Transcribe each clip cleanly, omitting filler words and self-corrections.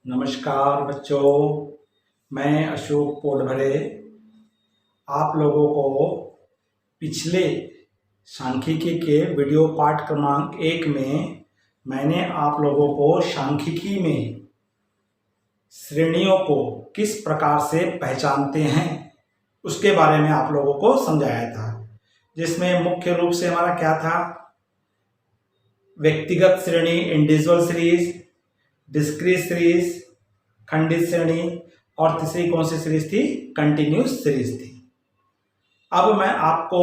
नमस्कार बच्चों, मैं अशोक पोडभरे आप लोगों को पिछले सांख्यिकी के वीडियो पाठ क्रमांक 1 में मैंने आप लोगों को सांख्यिकी में श्रेणियों को किस प्रकार से पहचानते हैं उसके बारे में आप लोगों को समझाया था, जिसमें मुख्य रूप से हमारा क्या था, व्यक्तिगत श्रेणी इंडिविजुअल सीरीज, डिस्क्रीट सीरीज खंडित श्रेणी और तीसरी कौन सी सीरीज थी, कंटिन्यूस सीरीज थी। अब मैं आपको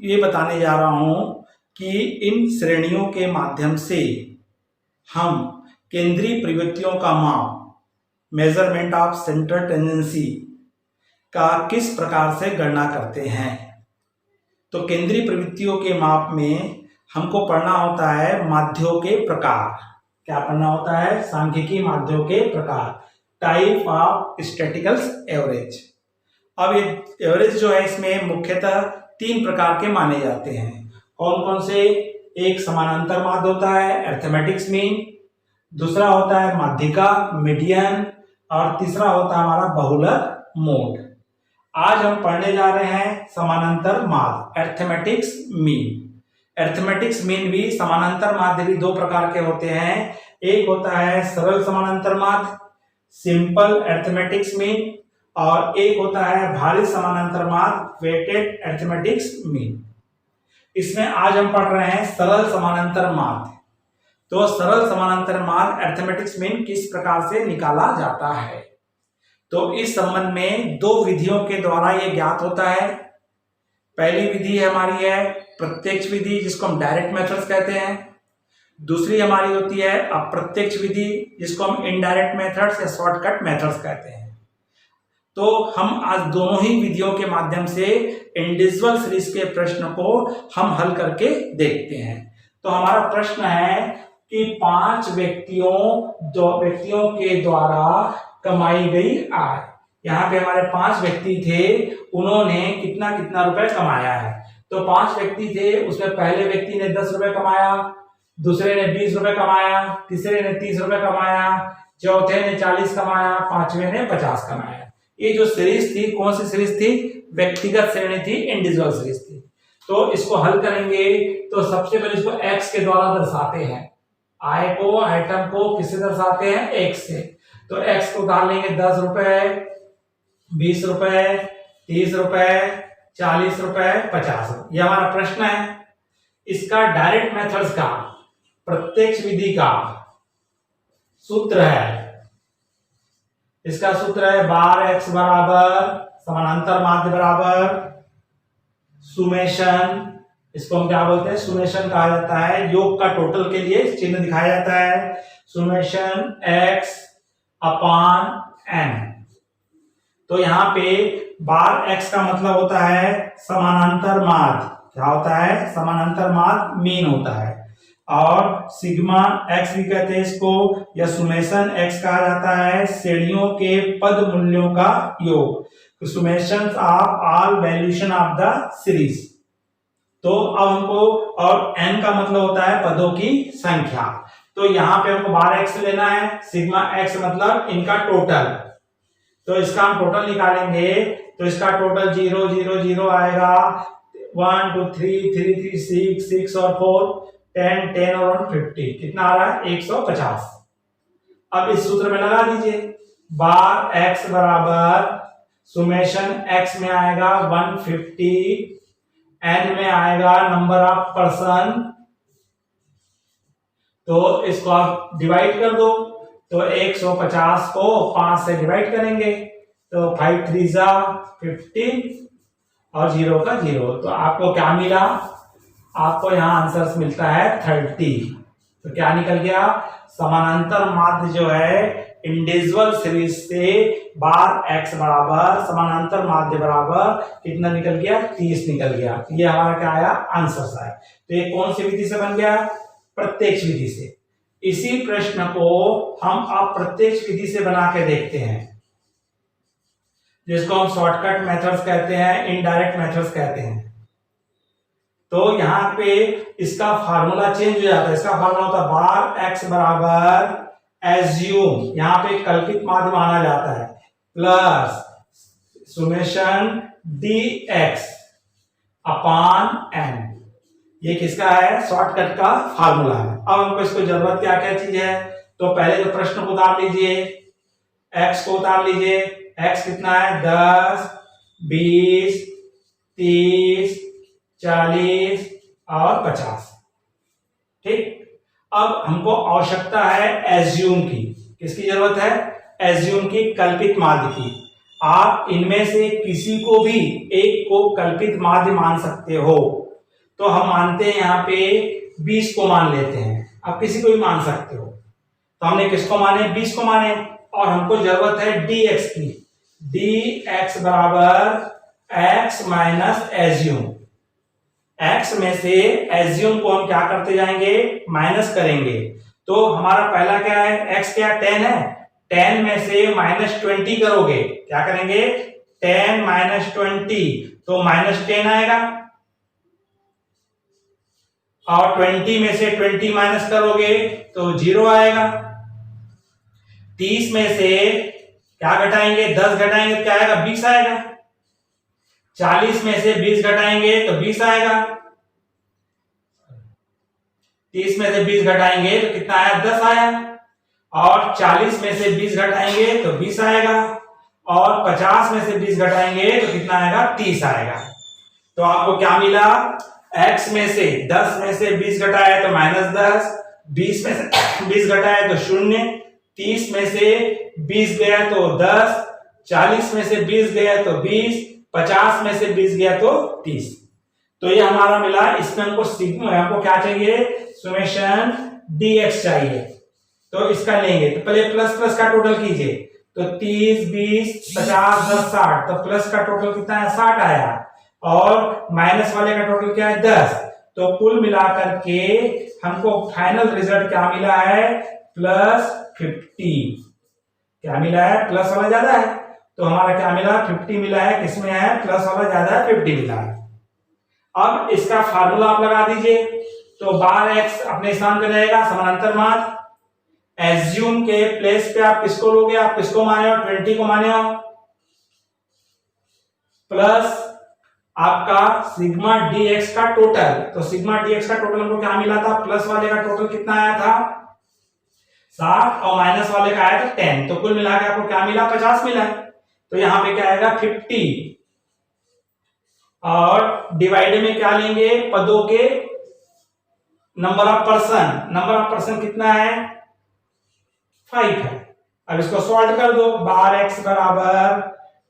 ये बताने जा रहा हूं कि इन श्रेणियों के माध्यम से हम केंद्रीय प्रवृत्तियों का माप, मेजरमेंट ऑफ सेंट्रल टेंडेंसी का किस प्रकार से गणना करते हैं। तो केंद्रीय प्रवृत्तियों के माप में हमको पढ़ना होता है माध्यों के प्रकार। क्या पढ़ना होता है? सांख्यिकी माध्यों के प्रकार, टाइप ऑफ स्टैटिस्टिकल एवरेज। अब ये एवरेज जो है इसमें मुख्यतः 3 प्रकार के माने जाते हैं। कौन कौन से? एक समानांतर माध्य होता है, अरिथमेटिक्स मीन, दूसरा होता है माध्यिका, मीडियन, और तीसरा होता है हमारा बहुलक मोड। आज हम पढ़ने जा रहे हैं समानांतर माध्य, अरिथमेटिक्स मीन। अरिथमेटिक्स मीन भी, समानांतर माध्य भी 2 प्रकार के होते हैं। एक होता है सरल समानांतर माध्य, सिंपल अरिथमेटिक्स मीन, और एक होता है भारित समानांतर माध्य, वेटेड अरिथमेटिक्स मीन। इसमें आज हम पढ़ रहे हैं सरल समानांतर माध्य। तो सरल समानांतर माध्य अरिथमेटिक्स मीन किस प्रकार से निकाला जाता है, तो इस संबंध में 2 विधियों के द्वारा यह ज्ञात होता है। पहली विधि हमारी है प्रत्यक्ष विधि, जिसको हम डायरेक्ट मेथड्स कहते हैं। दूसरी हमारी होती है अप्रत्यक्ष विधि, जिसको हम इनडायरेक्ट मेथड्स या शॉर्टकट मेथड्स कहते हैं। तो हम आज दोनों ही विधियों के माध्यम से इंडिविजुअल सीरीज के प्रश्न को हम हल करके देखते हैं। तो हमारा प्रश्न है कि 5 व्यक्तियों के द्वारा कमाई गई आय। यहाँ पे हमारे 5 व्यक्ति थे, उन्होंने कितना कितना रुपए कमाया है। तो 5 व्यक्ति थे, उसमें पहले व्यक्ति ने 10 रुपए कमाया, दूसरे ने 20 रुपए कमाया, तीसरे ने 30 रुपए कमाया, चौथे ने 40 कमाया, 5वें ने 50 कमाया। ये जो सीरीज थी, कौन सी सीरीज थी? व्यक्तिगत श्रेणी थी, इंडिविजुअल सीरीज थी। तो इसको हल करेंगे तो सबसे पहले इसको x के द्वारा दर्शाते हैं। आय को, आइटम को किससे दर्शाते हैं? x से। तो x को उतार लेंगे 10 रुपए, 20 रुपए, 30 रुपए, 40 रुपए, 50 रुपए। यह हमारा प्रश्न है। इसका डायरेक्ट मेथड्स का, प्रत्यक्ष विधि का सूत्र है, इसका सूत्र है बार x बराबर समानांतर माध्य बराबर सुमेशन। इसको हम क्या बोलते हैं? सुमेशन कहा जाता है। योग का टोटल के लिए चिन्ह दिखाया जाता है, सुमेशन x अपॉन n। तो यहाँ पे बार x का मतलब होता है समानांतर माध्य। क्या होता है? समानांतर माध्य मीन होता है। और सिग्मा x भी कहते हैं इसको, या सुमेशन x कहा जाता है श्रेणियों के पद मूल्यों का योग, summation of all valuation of the series. तो अब हमको, और n का मतलब होता है पदों की संख्या। तो यहाँ पे हमको बार x लेना है, सिग्मा x मतलब इनका टोटल। तो इसका हम टोटल निकालेंगे, तो इसका टोटल 0 0 0 आएगा, 1 2 3 3 3 6 6 और 4 10 10 और 50। कितना आ रहा है? 150। अब इस सूत्र में लगा दीजिए, बार x बराबर सुमेशन x में आएगा 150, n में आएगा नंबर ऑफ पर्सन। तो इसको आप डिवाइड कर दो, तो 150 को 5 से डिवाइड करेंगे, तो 5 3 जा 50 और 0 का 0। तो आपको क्या मिला? आपको यहाँ आंसर मिलता है 30। तो क्या निकल गया? समानांतर माध्य जो है इंडिविजुअल सीरीज से बार x बराबर समानांतर माध्य बराबर कितना निकल गया? 30 निकल गया। ये हमारा क्या आया? आंसर आया। तो ये कौन सी विधि से बन गया? प्रत्यक्ष विधि से। इसी प्रश्न को हम अप्रत्यक्ष विधि से बना के देखते हैं, जिसको हम शॉर्टकट मेथड्स कहते हैं, इनडायरेक्ट मेथड्स कहते हैं। तो यहाँ पे इसका फार्मूला चेंज हो जाता है। इसका फार्मूला होता है बार x बराबर एज्यूम, यहाँ पे कल्पित माध्य माना जाता है, प्लस सुमेशन डी एक्स अपान एन, ये किसका है, शॉर्टकट का फार्मूला है। अब हमको इसको जरूरत क्या क्या चीज है, तो पहले तो प्रश्न को उतार लीजिए, x को उतार लीजिए, x कितना है 10, 20, 30, 40 और 50। ठीक, अब हमको आवश्यकता है एज्यूम की, किसकी जरूरत है, एज्यूम की, कल्पित माध्य की। आप इनमें से किसी को भी एक को कल्पित माध्य मान सकते हो, तो हम मानते हैं यहाँ पे 20 को मान लेते हैं, आप किसी को भी मान सकते हो। तो हमने किसको माने, 20 को माने, और हमको जरूरत है dx की, dx बराबर x माइनस एज्यूम, x में से एज्यूम को हम क्या करते जाएंगे, माइनस करेंगे। तो हमारा पहला क्या है, x क्या 10 है, 10 में से -20 करोगे, क्या करेंगे 10 - 20, तो -10 आएगा, और 20 में से 20 माइनस करोगे तो 0 आएगा। 30 में से क्या घटाएंगे, 10 घटाएंगे तो क्या आएगा, 20 आएगा। 40 में से 20 घटाएंगे तो 20 आएगा। 30 में से 20 घटाएंगे तो कितना आया, 10 आया। और 40 में से 20 घटाएंगे तो 20 आएगा, और 50 में से 20 घटाएंगे तो कितना आएगा, 30 आएगा। तो आपको क्या मिला, x में से 10 में से 20 घटाया तो -10, 20 में से 20 घटाया तो 0, 30 में से 20 गया तो 10, 40 में से 20 गया तो 20, 50 में से 20 गया तो 30। तो ये हमारा मिला। इसमें हमको हमको क्या चाहिए, सुमेशन dx चाहिए, तो इसका लेंगे। तो पहले प्लस प्लस का टोटल कीजिए, तो 30, 20, 50, 10, 60, तो प्लस का टोटल कितना है, 60 आया, और माइनस वाले का टोटल क्या है, 10। तो कुल मिलाकर के हमको फाइनल रिजल्ट क्या मिला है, +50। क्या मिला है, प्लस वाला ज्यादा है, तो हमारा क्या मिला, 50 मिला है। किसमें है, प्लस वाला ज्यादा है, 50 मिला है। अब इसका फार्मूला आप लगा दीजिए, तो बार x अपने स्थान पे रहेगा, समानांतर माध्य। एज्यूम के प्लेस पे आप किसको लोगे, आप किसको माने हो, 20 को माने हो, प्लस आपका सिग्मा dx का टोटल। तो सिग्मा dx का टोटल हमको क्या मिला था, प्लस वाले का टोटल कितना आया था, 60, और माइनस वाले का आया था 10, तो कुल मिला के आपको क्या मिला, 50 मिला। तो यहां पे क्या आएगा, 50, और डिवाइड में क्या लेंगे, पदों के number of person. Number of person कितना है, 5 है। अब इसको सॉल्व कर दो, बार x बराबर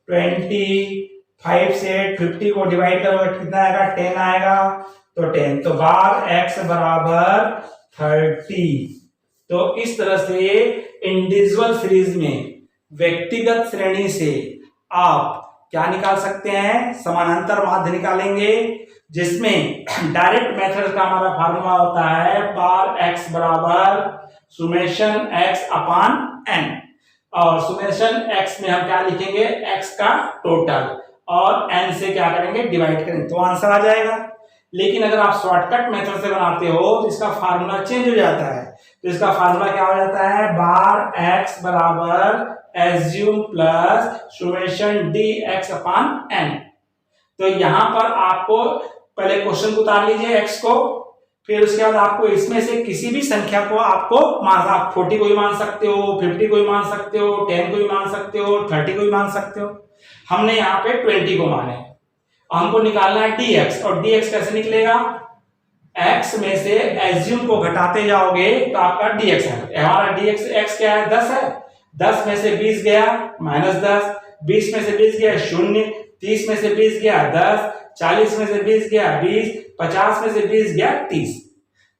20, 5 से 50 को डिवाइड करोगे कितना आएगा, 10 आएगा, तो 10, तो बार x बराबर 30। तो इस तरह से इंडिविजुअल सीरीज में व्यक्तिगत श्रेणी से आप क्या निकाल सकते हैं, समानांतर माध्य निकालेंगे, जिसमें डायरेक्ट मेथड का हमारा फार्मूला होता है बार x बराबर सुमेशन x अपान n, और सुमेशन x में हम क्या लिखेंगे, x का टोटल, और n से क्या करेंगे, डिवाइड करेंगे, तो आंसर आ जाएगा। लेकिन अगर आप शॉर्टकट मेथड से बनाते हो तो इसका फार्मूला चेंज हो जाता है। तो इसका फार्मूला क्या हो जाता है, बार x बराबर एज्यूम प्लस सुमेशन dx अपान n। तो यहां पर आपको पहले क्वेश्चन को उतार लीजिए x को, फिर उसके बाद आपको इसमें से किसी भी संख्या को आपको मान, आप 40 को भी मान सकते हो, 50 को भी मान सकते हो, 10 को भी मान सकते हो, 30 को भी मान सकते हो। हमने यहाँ पे 20 को माने, हमको निकालना है dx, और dx कैसे निकलेगा, x में से एज्यूम को घटाते जाओगे तो आपका dx है। हमारा dx x क्या है, 10 है, 10 में से 20 गया -10, 20 में से 20 गया 0, 30 में से 20 गया 10, 40 में से 20 गया 20, 50 में से 20 गया 30।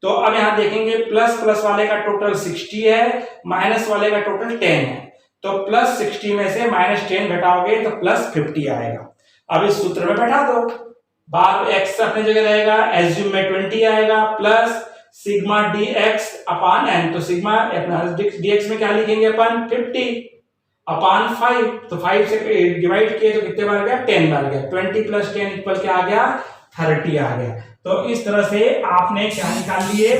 तो अब यहां देखेंगे प्लस प्लस वाले का टोटल 60 है, माइनस वाले का टोटल 10 है, तो +60 में से -10 घटाओगे तो +50 आएगा। अब इस सूत्र में बैठा दो, बार x अपनी जगह रहेगा, एज्यूम में 20 आएगा, प्लस सिग्मा dx अपान n। तो सिग्मा dx में क्या लिखेंगे अपन, 50 अपान 5, तो 5 से डिवाइड किए तो कितने बार गया, 10 बार गया। 20 + 10 इक्वल क्या आ गया, 30 आ गया। तो इस तरह से आपने क्या निकाल लिए,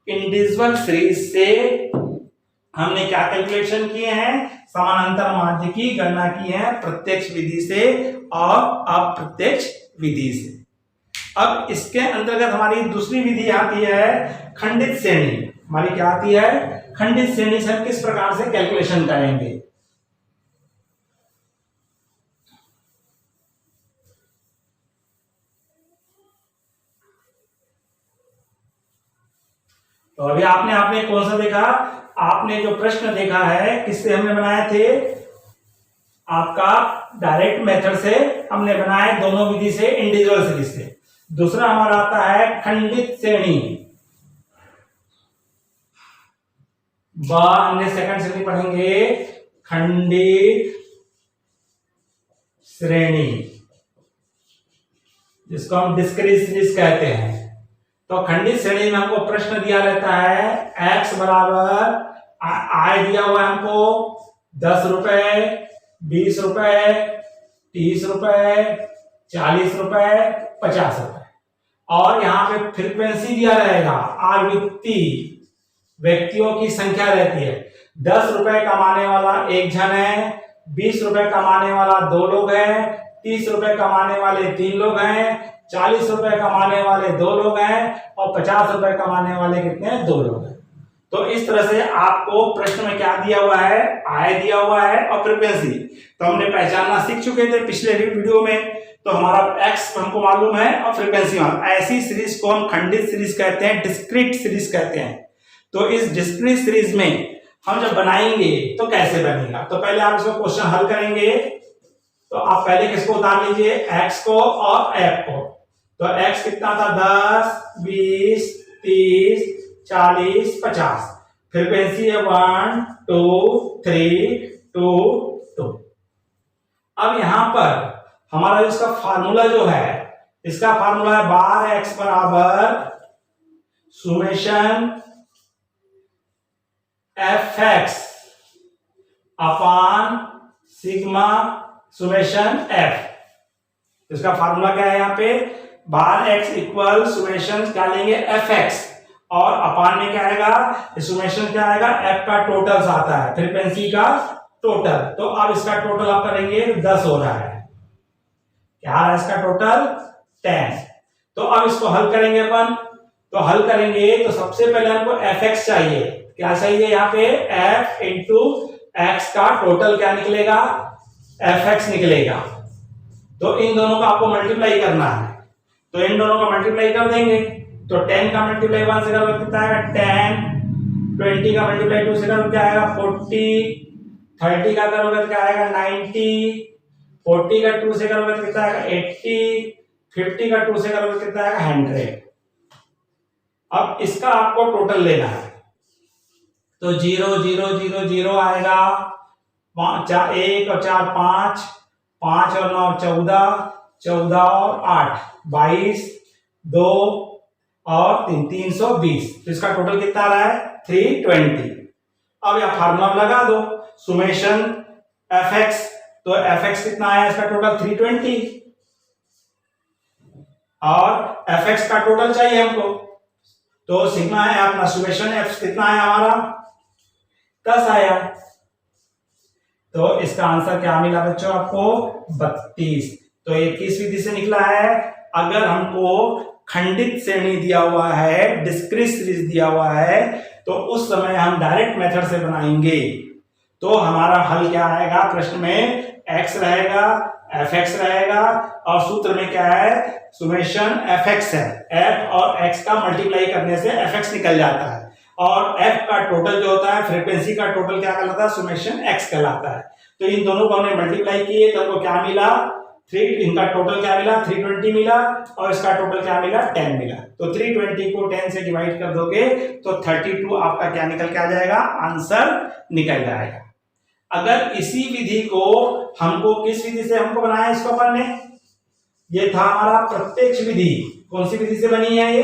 इंडिविजुअल सीरीज से हमने क्या कैलकुलेशन किए हैं, समानांतर माध्य की गणना की है प्रत्यक्ष विधि से और अप्रत्यक्ष विधि से। अब इसके अंतर्गत हमारी दूसरी विधि आती है खंडित श्रेणी। हमारी क्या आती है, खंडित श्रेणी से हम किस प्रकार से कैलकुलेशन करेंगे। तो अभी आपने कौन सा देखा, आपने जो प्रश्न देखा है किससे हमने बनाए थे, आपका डायरेक्ट मेथड से हमने बनाए, दोनों विधि से, इंडिविजुअल सीरीज से। दूसरा हमारा आता है खंडित श्रेणी, हमने सेकंड श्रेणी पढ़ेंगे खंडित श्रेणी, जिसको हम डिस्क्रीट सीरीज कहते हैं। तो खंडित श्रेणी में हमको प्रश्न दिया रहता है x बराबर आय दिया हुआ है हमको 10 रुपए, 20 रुपए, 30 रुपए, 40 रुपए, 50 रुपए, और यहाँ पे फ्रीक्वेंसी दिया रहेगा, आवृत्ति, व्यक्तियों की संख्या रहती है। 10 रुपए कमाने वाला एक जन है, 20 रुपए कमाने वाला 2 लोग हैं, 30 रुपए कमाने वाले 3 लोग हैं, 40 रुपए कमाने वाले 2 लोग हैं, और 50 रुपए कमाने वाले कितने हैं, 2 लोग हैं। तो इस तरह से आपको प्रश्न में क्या दिया हुआ है, आय दिया हुआ है और फ्रीक्वेंसी। तो हमने पहचानना सीख चुके थे पिछले वीडियो में। तो हमारा x हमको मालूम है और फ्रीक्वेंसी मालूम। ऐसी सीरीज को हम खंडित सीरीज कहते हैं, डिस्क्रीट सीरीज कहते हैं। तो इस डिस्क्रीट सीरीज में हम जब बनाएंगे तो कैसे बनेगा, तो पहले आप इसको क्वेश्चन हल करेंगे। तो आप पहले किसको उतार लीजिए, x को और f को। तो x कितना था, 10, 20, 30, 40, 50। फ्रीक्वेंसी है 1, 2, 3, 2, 2। अब यहां पर हमारा इसका फार्मूला जो है, इसका फार्मूला है बार x बराबर सुमेशन fx अपान सिग्मा सुमेशन f। इसका फार्मूला क्या है, यहाँ पे बार x इक्वल सुमेशन क्या लेंगे, fx, और अपान में क्या आएगा, सुमेशन क्या आएगा, f का टोटल आता है, फ्रीक्वेंसी का टोटल। तो अब इसका टोटल आप करेंगे 10 हो रहा है, क्या आ रहा है इसका टोटल 10। तो अब इसको हल करेंगे अपन। तो हल करेंगे तो सबसे पहले हमको fx चाहिए, क्या चाहिए यहाँ पे, f इंटू x का टोटल क्या निकलेगा, fx निकलेगा। तो इन दोनों का आपको मल्टीप्लाई करना है, तो इन दोनों का मल्टीप्लाई कर देंगे। तो 10 का मल्टीप्लाई 1 से करोगे कितना आएगा 10, 20 का मल्टीप्लाई 2 से करोगे क्या आएगा 40, 30 का करोगे तो क्या आएगा 90, 40 का 2 से करोगे तो कितना आएगा 80, 50 का 2 से करोगे कितना आएगा 100। अब इसका आपको टोटल लेना है। तो 0 0 0 0 आएगा, 1 और 4 5, 5 और 9 14, 14 और 8 22, 2 और 3 320। तो इसका टोटल कितना आ रहा है 320। अब यह फार्मूला लगा दो, सुमेशन fx, तो fx कितना आया इसका टोटल 320, और fx का टोटल चाहिए हमको। तो सिग्मा है अपना सुमेशन f कितना आया हमारा 10 आया। तो इसका आंसर क्या मिला बच्चों आपको 32। तो ये किस विधि से निकला है, अगर हमको खंडित श्रेणी दिया हुआ है, डिस्क्रीट सीरीज दिया हुआ है, तो उस समय हम डायरेक्ट मेथड से बनाएंगे। तो हमारा हल क्या आएगा, प्रश्न में x रहेगा, fx रहेगा, और सूत्र में क्या है सुमेशन fx है, f और x का मल्टीप्लाई करने से fx निकल जाता है, और f का टोटल जो होता है, फ्रीक्वेंसी का टोटल क्या कहलाता है, सुमेशन x कहलाता है। तो इन दोनों को हमने मल्टीप्लाई किए तो हमको क्या मिला 3, इनका टोटल क्या मिला 320 मिला, और इसका टोटल क्या मिला 10 मिला। तो 320 को 10 से डिवाइड कर दोगे तो 32 आपका क्या निकल के आ जाएगा, आंसर निकल जाएगा। अगर इसी विधि को हमको किस विधि से हमको बनाया इसको अपन ने, ये था हमारा प्रत्यक्ष विधि। कौन सी विधि से बनी है ये,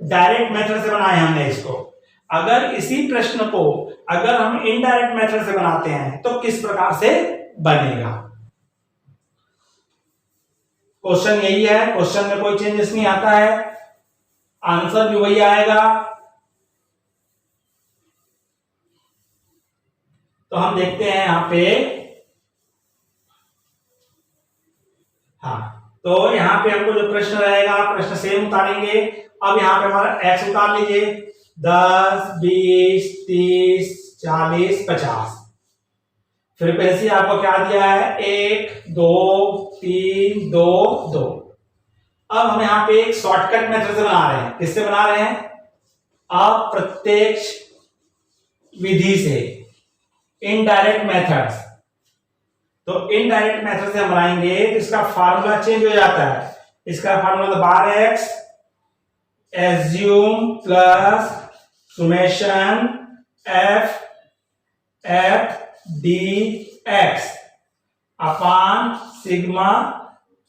डायरेक्ट मेथड से बनाया हमने इसको। अगर इसी प्रश्न को अगर हम इनडायरेक्ट मेथड से बनाते हैं तो किस प्रकार से बनेगा, क्वेश्चन यही है, क्वेश्चन में कोई चेंजेस नहीं आता है, आंसर भी वही आएगा। तो हम देखते हैं यहाँ पे, हाँ, तो यहाँ पे हमको जो प्रश्न रहेगा, प्रश्न सेम उतारेंगे। अब यहाँ पे हमारा x उतार लीजिए, 10, 20, 30, 40, 50। फ्रीक्वेंसी आपको क्या दिया है, 1, 2, 3, 2, 2। अब हम यहाँ पे एक शॉर्टकट मेथड से बना रहे हैं। किससे बना रहे हैं, अप्रत्यक्ष विधि से, इनडायरेक्ट मेथड्स। तो इनडायरेक्ट मेथड से हम बनाएंगे तो इसका फार्मूला चेंज हो जाता है। इसका फार्मूला बार x assume plus summation F D x अपान सिग्मा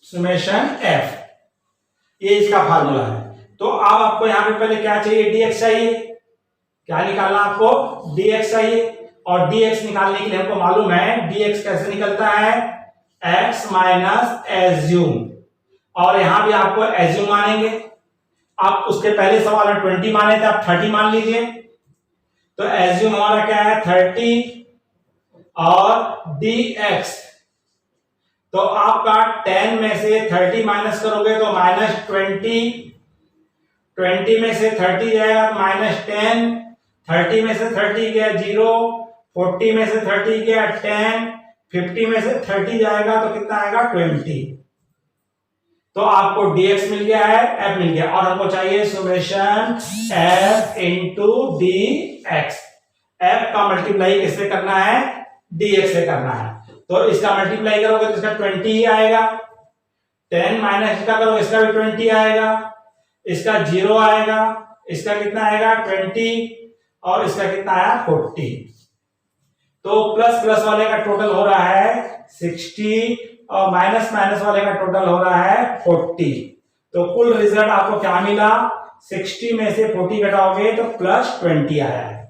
सुमेशन एफ, ये इसका फार्मूला है। तो अब आपको यहां पे पहले क्या चाहिए, dx चाहिए। क्या निकालना आपको, dx चाहिए। और dx निकालने के लिए हमको मालूम है dx कैसे निकलता है, x माइनस एज्यूम। और यहां भी आपको एज्यूम मानेंगे। आप उसके पहले सवाल में 20 माने थे, आप 30 मान लीजिए। तो एज्यूम हमारा क्या है, 30 और dx, तो आपका 10 में से 30 माइनस करोगे तो -20, 20 में से 30 जाएगा तो -10, 30 में से 30 गया 0, 40 में से 30 गया 10, 50 में से 30 जाएगा तो कितना आएगा 20। तो आपको dx मिल गया है, f मिल गया, और हमको चाहिए summation f into dx। f का मल्टीप्लाई किससे करना है, dx से करना है। तो इसका मल्टीप्लाई करोगे तो इसका 20 ही आएगा। 10 माइनस इसका करोगे इसका भी 20 आएगा, इसका 0 आएगा, इसका कितना आएगा 20, और इसका कितना आया 40। तो प्लस प्लस वाले का टोटल हो रहा है 60 और माइनस माइनस वाले का टोटल हो रहा है 40। तो कुल रिजल्ट आपको क्या मिला, 60 में से 40 घटाओगे तो +20 आया है।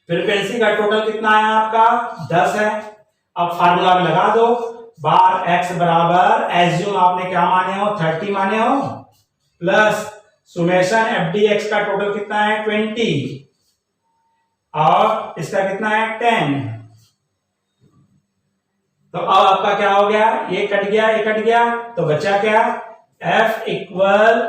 फ्रीक्वेंसी का टोटल कितना आया आपका, 10 है। अब फार्मूला में लगा दो, बार x बराबर एज्यूम आपने क्या माने हो, 30 माने हो, plus summation F D x का टोटल कितना है 20, और इसका कितना है 10। तो अब आपका क्या हो गया, ये कट गया, ये कट गया, तो बचा क्या, f इक्वल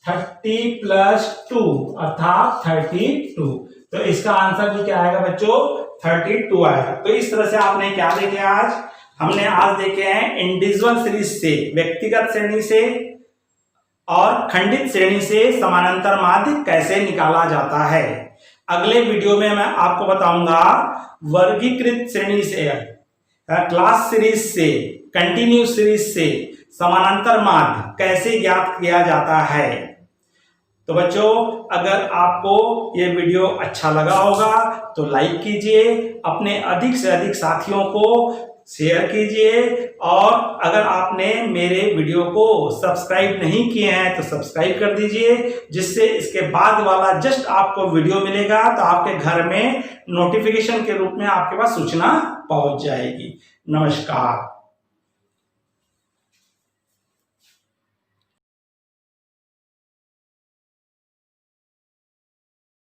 30 + 2 अर्थात 32। तो इसका आंसर भी क्या आएगा बच्चों, 32 आएगा। तो इस तरह से आपने क्या देखे, हमने आज देखे हैं इंडिविजुअल सीरीज से, व्यक्तिगत श्रेणी से और खंडित श्रेणी से समानांतर माध्य कैसे निकाला जाता है। अगले वीडियो में मैं आपको बताऊंगा वर्गीकृत श्रेणी से, क्लास सीरीज से, कंटिन्यूस सीरीज से समानांतर माध्य कैसे ज्ञात किया जाता है। तो बच्चों, अगर आपको ये वीडियो अच्छा लगा होगा तो लाइक कीजिए, अपने अधिक से अधिक साथियों को शेयर कीजिए, और अगर आपने मेरे वीडियो को सब्सक्राइब नहीं किए हैं तो सब्सक्राइब कर दीजिए, जिससे इसके बाद वाला जस्ट आपको वीडियो मिलेगा तो आपके घर में नोटिफिकेशन के रूप में आपके पास सूचना पहुंच जाएगी। नमस्कार।